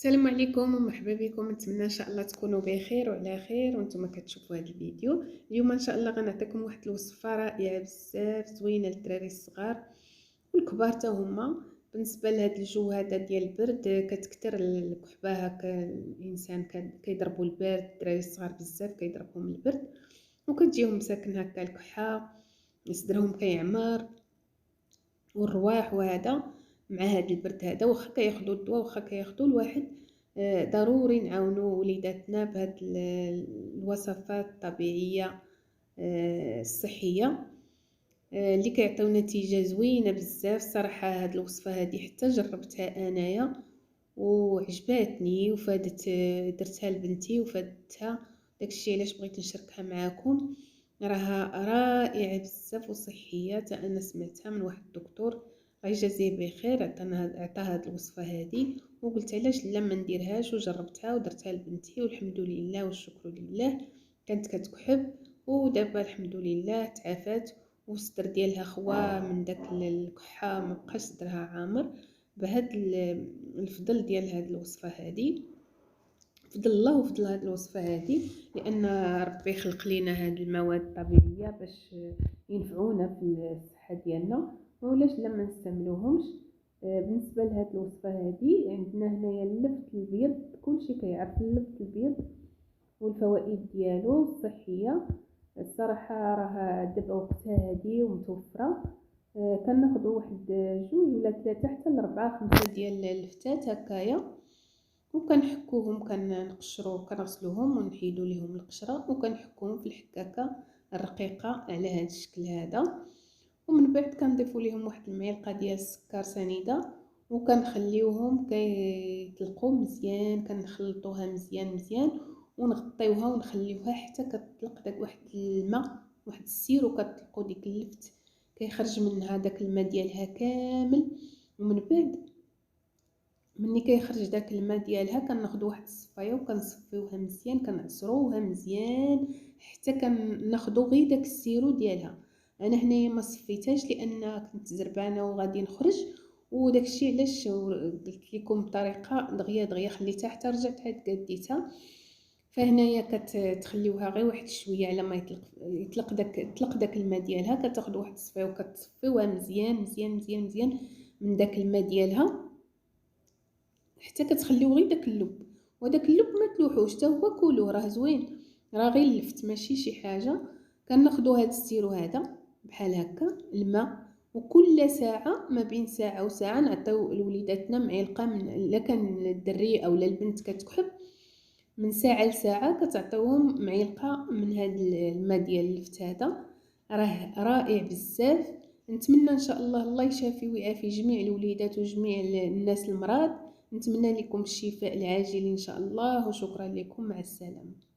السلام عليكم ومرحبا بكم. نتمنى ان شاء الله تكونوا بخير وعلى خير وانتم كتشوفوا هذا الفيديو. اليوم ان شاء الله غنعطيكم واحد الوصفه رائعه بزاف زوينه للدراري الصغار والكبار حتى هما. بالنسبه لهذا الجو هذا ديال البرد كتكثر الكحبه، هكا الانسان كيضربوا البرد، الدراري الصغار بزاف كيضربهم البرد وكتجيهم مساكن هكا الكحه، صدرهم كيعمر والرواح. وهذا مع هذا البرد هذا واخا كياخذوا الدواء واخا كياخذوا الواحد، ضروري نعاونوا وليداتنا بهاد الوصفات الطبيعيه الصحيه اللي كيعطيو نتيجه زوينه بزاف. صراحه هاد الوصفه هذه حتى جربتها انايا وعجباتني وفادت، درتها لبنتي وفادتها، داكشي علاش بغيت نشاركها معكم. راها رائعه بزاف وصحيه، حتى انا سمعتها من واحد الدكتور الله يجازيه بخير عطا هاد الوصفه هذه، وقلت علاش لا ما نديرهاش، وجربتها ودرتها لبنتي والحمد لله والشكر لله. كانت كتكحب ودابا الحمد لله تعافات والصدر ديالها خوا من داك الكحه، ما بقاش صدرها عامر بهاد الفضل ديال هاد الوصفه هذه. فضل الله وفضل هاد الوصفه هذه، لان ربي خلق لينا هاد المواد الطبيعيه باش ينفعونا في الصحه ديالنا، وعلاش لا ما نستعملوهمش. بالنسبه لهاد الوصفه هذه عندنا هنايا اللفت البيض، كلشي كيعرف اللفت البيض والفوائد ديالو الصحيه. الصراحه راه دابا وقتها هذه ومتوفره، كناخذوا واحد جوج ولا ثلاثه حتى لربعه خمسه ديال اللفتات هكايا، وكنحكوهم كنقشرو كنغسلوهم ونحيدو ليهم القشره، وكنحكوهم في الحكاكه الرقيقه على هذا الشكل هذا. ومن بعد كنضيفوا ليهم واحد المعلقه ديال السكر سنيده وكنخليوهم كيطلقوا مزيان، كنخلطوها مزيان مزيان ونغطيوها ونخليوها حتى كتطلق داك واحد الماء، واحد السير، وكتطلقوا ديك اللفت كيخرج منها داك الماء ديالها كامل. ومن بعد ملي كيخرج داك الماء ديالها كناخذ واحد الصفايه وكنصفيوها مزيان، كنعصروها مزيان حتى كناخذوا غير داك السيرو ديالها. انا هنايا ما صفيتهاش لان كنت زربانه وغادي نخرج، وداكشي علاش قلت لكم بطريقه دغيا دغيا خليتها حتى رجعت عاد قديتها. فهنايا كتخليوها غير واحد شويه على ما يطلق داك الماء ديالها، كتاخذوا واحد الصفايه وكتصفيوها مزيان مزيان مزيان مزيان من داك الماء ديالها حتى كتخليو غير داك اللب. وداك اللب ما تلوحوش حتى هو كلوه، راه زوين، راه غير اللفت ماشي شي حاجه. كناخذوا هاد السيرو هذا بحال هكا الماء، وكل ساعه ما بين ساعه وساعه نعطيو لوليداتنا معلقه من، الا كان الدري او البنت كتكحب من ساعه لساعه كتعطيوهم معلقه من هاد الماء ديال اللفت هذا. راه رائع بزاف. نتمنى ان شاء الله يشافي ويعافي جميع الوليدات وجميع الناس المرضى. نتمنى لكم الشفاء العاجل ان شاء الله، وشكرا لكم، مع السلامه.